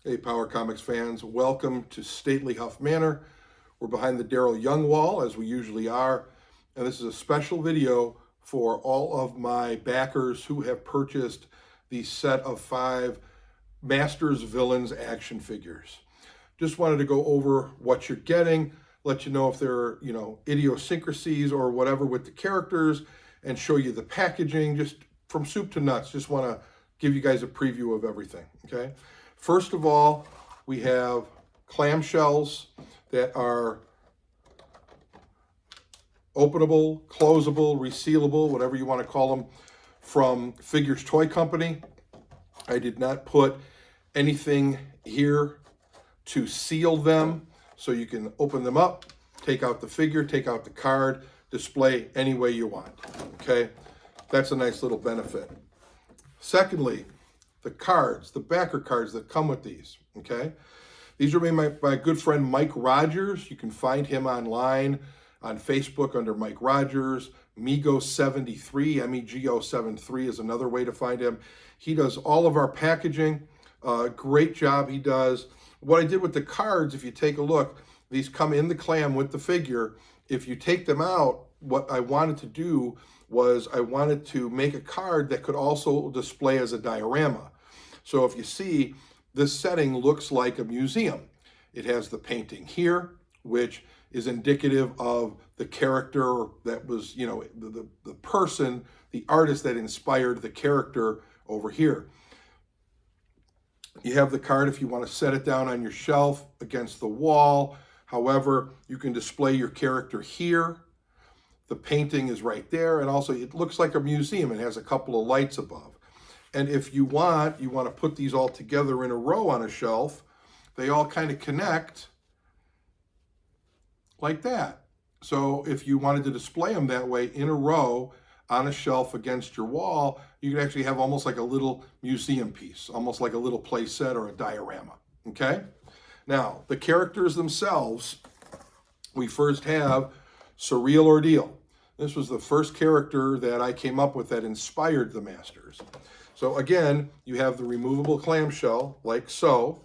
Hey, Power Comics fans, welcome to Stately Huff Manor. We're behind the Daryl Young wall, as we usually are, and this is a special video for all of my backers who have purchased the set of 5 Masters Villains action figures. Just wanted to go over what you're getting, let you know if there are, idiosyncrasies or whatever with the characters, and show you the packaging, just from soup to nuts. Just want to give you guys a preview of everything, okay? First of all, we have clamshells that are openable, closable, resealable, whatever you want to call them, from Figures Toy Company. I did not put anything here to seal them, so you can open them up, take out the figure, take out the card, display any way you want, okay? That's a nice little benefit. Secondly, the cards, the backer cards that come with these, okay? These are made by my good friend Mike Rogers. You can find him online on Facebook under Mike Rogers. Mego73, MEGO73 is another way to find him. He does all of our packaging. Great job he does. What I did with the cards, if you take a look, these come in the clam with the figure. If you take them out, what I wanted to do was I wanted to make a card that could also display as a diorama. So if you see, this setting looks like a museum. It has the painting here, which is indicative of the character that was, the person, the artist that inspired the character over here. You have the card if you want to set it down on your shelf against the wall. However, you can display your character here. The painting is right there, and also it looks like a museum. It has a couple of lights above. And if you want to put these all together in a row on a shelf, they all kind of connect like that. So if you wanted to display them that way in a row on a shelf against your wall, you can actually have almost like a little museum piece, almost like a little play set or a diorama, okay? Now, the characters themselves, we first have Surreal Ordeal. This was the first character that I came up with that inspired the Masters. So again, you have the removable clamshell, like so.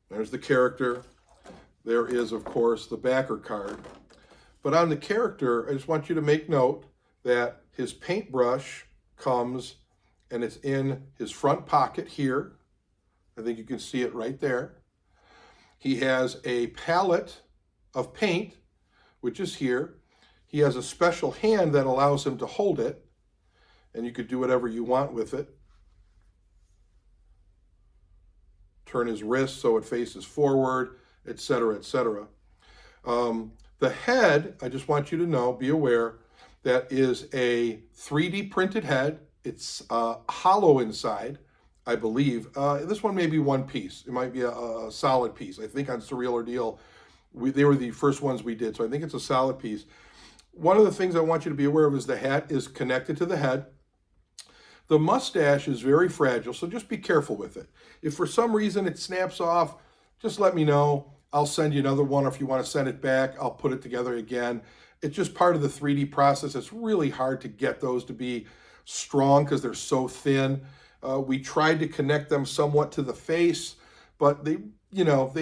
There's the character. There is, of course, the backer card. But on the character, I just want you to make note that his paintbrush comes and it's in his front pocket here. I think you can see it right there. He has a palette of paint, which is here. He has a special hand that allows him to hold it, and you could do whatever you want with it. Turn his wrist so it faces forward, etc., etc. The head, I just want you to know, be aware, that is a 3D printed head. It's hollow inside, I believe. This one may be one piece. It might be a solid piece. I think on Surreal Ordeal, they were the first ones we did, so I think it's a solid piece. One of the things I want you to be aware of is the hat is connected to the head. The mustache is very fragile, so just be careful with it. If for some reason it snaps off, just let me know. I'll send you another one. If you want to send it back, I'll put it together again. It's just part of the 3D process. It's really hard to get those to be strong because they're so thin. We tried to connect them somewhat to the face, but they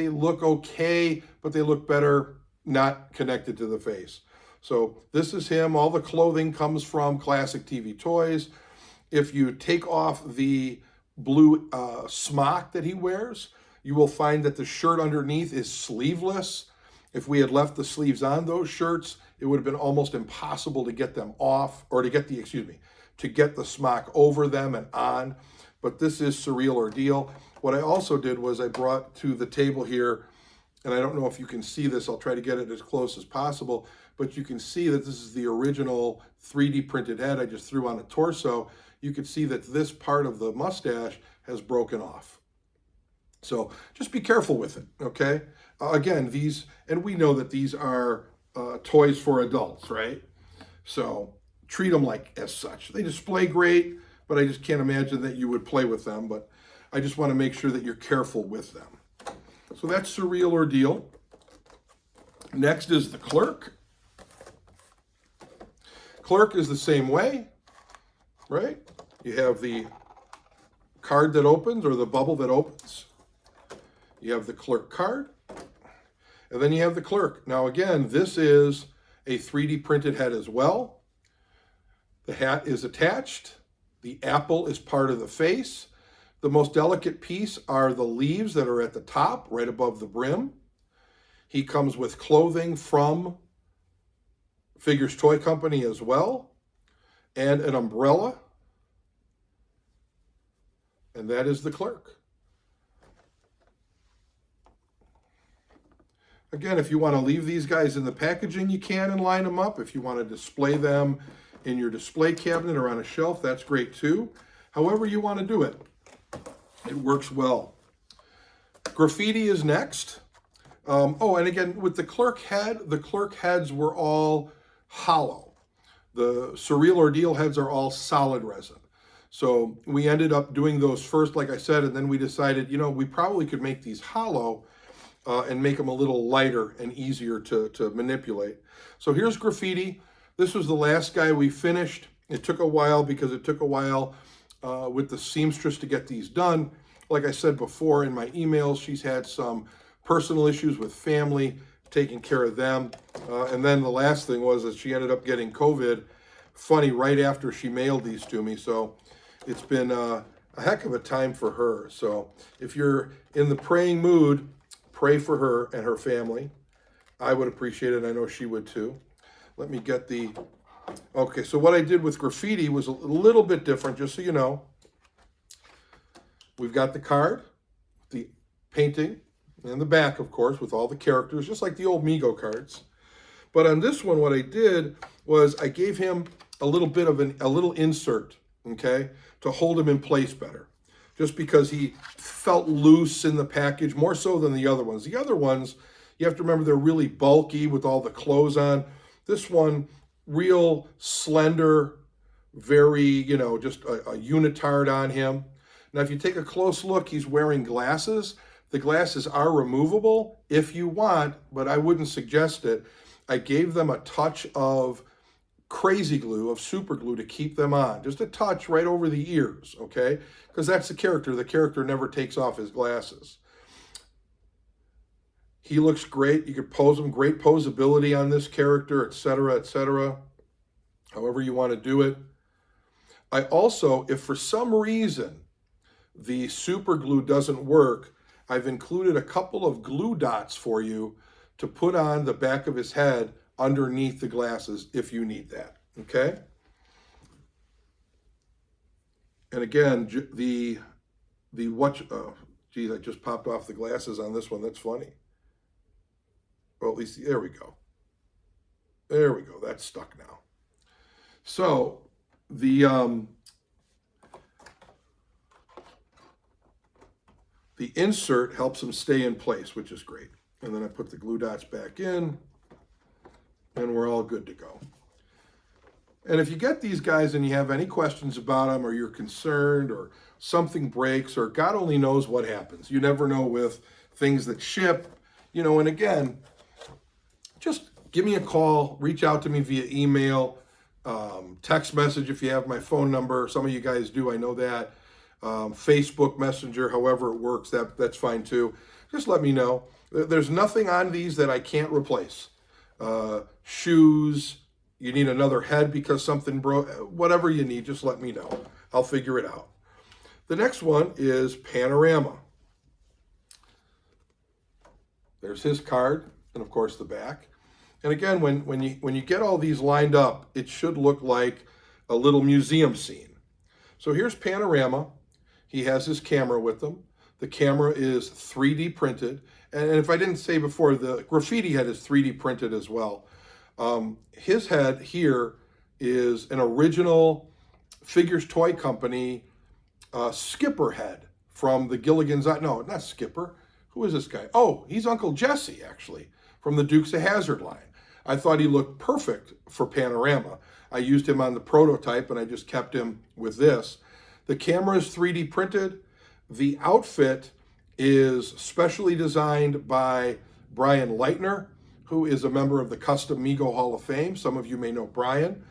look okay, but they look better not connected to the face. So this is him. All the clothing comes from Classic TV Toys. If you take off the blue smock that he wears, you will find that the shirt underneath is sleeveless. If we had left the sleeves on those shirts, it would have been almost impossible to get them off, or to get the smock over them and on. But this is Surreal Ordeal. What I also did was I brought to the table here, and I don't know if you can see this, I'll try to get it as close as possible, but you can see that this is the original 3D printed head I just threw on a torso. You can see that this part of the mustache has broken off. So just be careful with it, okay? Again, and we know that these are toys for adults, right? So treat them like as such. They display great, but I just can't imagine that you would play with them, but I just want to make sure that you're careful with them. So that's Surreal Ordeal. Next is the Clerk. Clerk is the same way, right? You have the card that opens, or the bubble that opens. You have the clerk card, and then you have the clerk. Now again, this is a 3D printed head as well. The hat is attached. The apple is part of the face. The most delicate piece are the leaves that are at the top, right above the brim. He comes with clothing from Figures Toy Company as well, and an umbrella. And that is the clerk. Again, if you want to leave these guys in the packaging, you can and line them up. If you want to display them in your display cabinet or on a shelf, that's great too. However you want to do it, it works well. Graffiti is next. Oh, and again, with the clerk heads were all hollow. The Surreal Ordeal heads are all solid resin. So we ended up doing those first, like I said, and then we decided, you know, we probably could make these hollow and make them a little lighter and easier to manipulate. So here's Graffiti. This was the last guy we finished. It took a while because it took a while with the seamstress to get these done. Like I said before in my emails, she's had some personal issues with family, taking care of them. And then the last thing was that she ended up getting COVID, funny, right after she mailed these to me. So it's been a heck of a time for her. So if you're in the praying mood, pray for her and her family. I would appreciate it. I know she would too. Let me get the... Okay, so what I did with Graffiti was a little bit different, just so you know. We've got the card, the painting, and the back, of course, with all the characters, just like the old Mego cards. But on this one, what I did was I gave him a little bit of a little insert, okay, to hold him in place better. Just because he felt loose in the package, more so than the other ones. The other ones, you have to remember, they're really bulky with all the clothes on. This one, real slender, very, you know, just a unitard on him. Now, if you take a close look, he's wearing glasses. The glasses are removable if you want, but I wouldn't suggest it. I gave them a touch of crazy glue, of super glue, to keep them on. Just a touch right over the ears, okay? Because that's the character. The character never takes off his glasses. He looks great. You could pose him, great posability on this character, etc., etc. However you want to do it. I also, if for some reason the super glue doesn't work, I've included a couple of glue dots for you to put on the back of his head underneath the glasses if you need that, okay? And again, geez, I just popped off the glasses on this one. That's funny. Well, at least, there we go. There we go. That's stuck now. So the insert helps them stay in place, which is great. And then I put the glue dots back in, and we're all good to go. And if you get these guys and you have any questions about them, or you're concerned, or something breaks, or God only knows what happens. You never know with things that ship, you know, and again, just give me a call, reach out to me via email, text message if you have my phone number. Some of you guys do, I know that. Facebook Messenger, however it works, that's fine too. Just let me know. There's nothing on these that I can't replace. Shoes, you need another head because something broke, whatever you need, just let me know. I'll figure it out. The next one is Panorama. There's his card, and of course the back. And again, when you get all these lined up, it should look like a little museum scene. So here's Panorama. He has his camera with him. The camera is 3D printed. And if I didn't say before, the Graffiti head is 3D printed as well. His head here is an original Figures Toy Company Skipper head from the Gilligan's Island. No, not Skipper. Who is this guy? Oh, he's Uncle Jesse, actually, from the Dukes of Hazzard line. I thought he looked perfect for Panorama. I used him on the prototype, and I just kept him with this. The camera is 3D printed. The outfit is specially designed by Brian Leitner, who is a member of the Custom Mego Hall of Fame. Some of you may know Brian.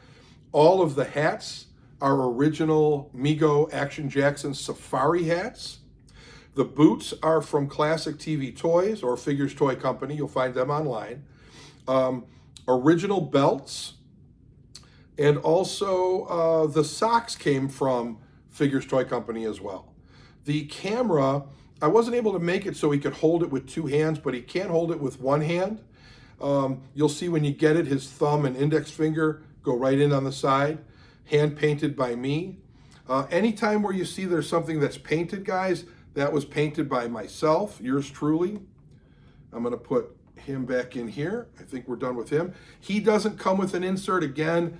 All of the hats are original Mego Action Jackson safari hats. The boots are from Classic TV Toys or Figures Toy Company. You'll find them online. Original belts. And also the socks came from Figures Toy Company as well. The camera, I wasn't able to make it so he could hold it with two hands, but he can hold it with one hand. You'll see when you get it, his thumb and index finger go right in on the side. Hand painted by me. Anytime where you see there's something that's painted, guys, that was painted by myself, yours truly. I'm going to put him back in here. I think we're done with him. He doesn't come with an insert. Again,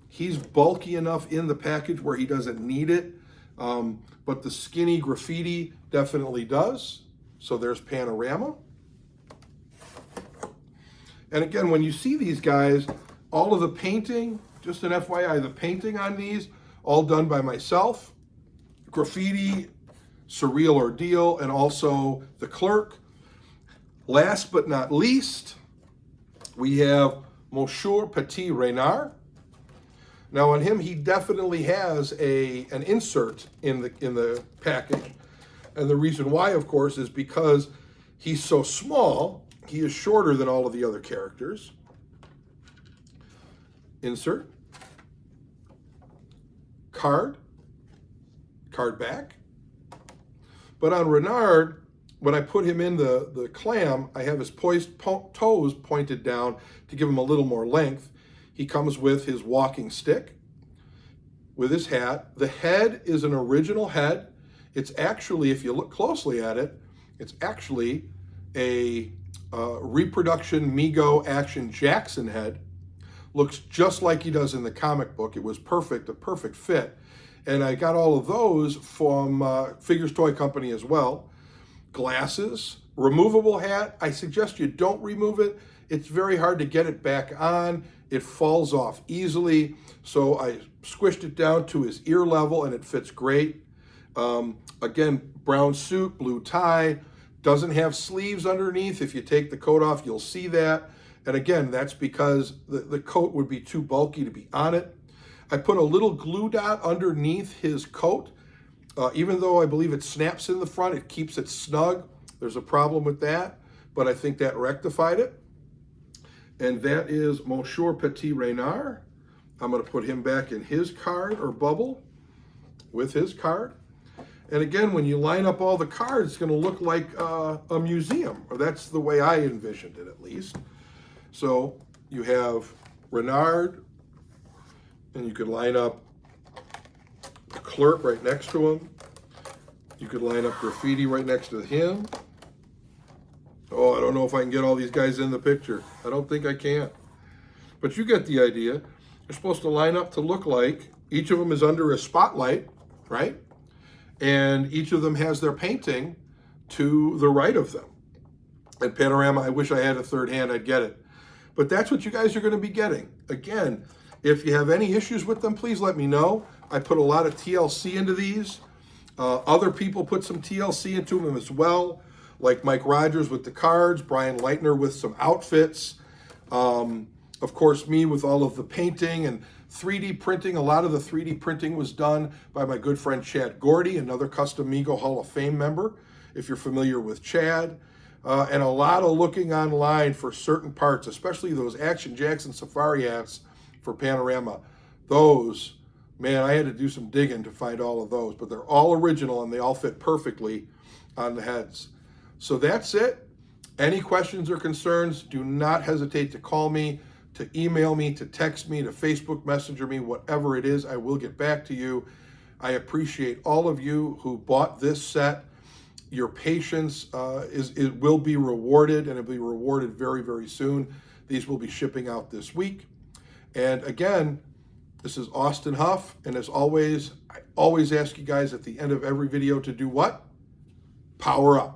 he's bulky enough in the package where he doesn't need it. But the skinny graffiti definitely does. So there's Panorama. And again, when you see these guys, all of the painting, just an FYI, the painting on these, all done by myself. Graffiti, Surreal Ordeal, and also the Clerk. Last but not least, we have Monsieur Petit Renard. Now on him, he definitely has an insert in the package. And the reason why, of course, is because he's so small, he is shorter than all of the other characters. Insert. Card back. But on Renard, when I put him in the clam, I have his toes pointed down to give him a little more length. He comes with his walking stick, with his hat. The head is an original head. It's actually, if you look closely at it, it's actually a reproduction Mego Action Jackson head. Looks just like he does in the comic book. It was perfect, a perfect fit. And I got all of those from Figures Toy Company as well. Glasses, removable hat. I suggest you don't remove it. It's very hard to get it back on. It falls off easily. So I squished it down to his ear level and it fits great. Again, brown suit, blue tie, doesn't have sleeves underneath. If you take the coat off, you'll see that. And again, that's because the coat would be too bulky to be on it. I put a little glue dot underneath his coat. Even though I believe it snaps in the front, it keeps it snug. There's a problem with that, but I think that rectified it. And that is Monsieur Petit Renard. I'm going to put him back in his card or bubble with his card. And again, when you line up all the cards, it's going to look like a museum, or that's the way I envisioned it at least. So you have Renard, and you could line up the Clerk right next to him. You could line up Graffiti right next to him. Oh, I don't know if I can get all these guys in the picture. I don't think I can. But you get the idea. They're supposed to line up to look like each of them is under a spotlight, right? And each of them has their painting to the right of them. And Panorama, I wish I had a third hand, I'd get it. But that's what you guys are going to be getting. Again, if you have any issues with them, please let me know. I put a lot of TLC into these. Other people put some TLC into them as well, like Mike Rogers with the cards, Brian Leitner with some outfits. Of course, me with all of the painting and 3D printing. A lot of the 3D printing was done by my good friend Chad Gordy, another Custom Mego Hall of Fame member, if you're familiar with Chad. And a lot of looking online for certain parts, especially those Action Jackson Safari hats for Panorama. Those, man, I had to do some digging to find all of those, but they're all original and they all fit perfectly on the heads. So that's it. Any questions or concerns, do not hesitate to call me, to email me, to text me, to Facebook Messenger me, whatever it is, I will get back to you. I appreciate all of you who bought this set. Your patience it will be rewarded, and it'll be rewarded very, very soon. These will be shipping out this week. And again, this is Austin Huff, and as always, I always ask you guys at the end of every video to do what? Power up.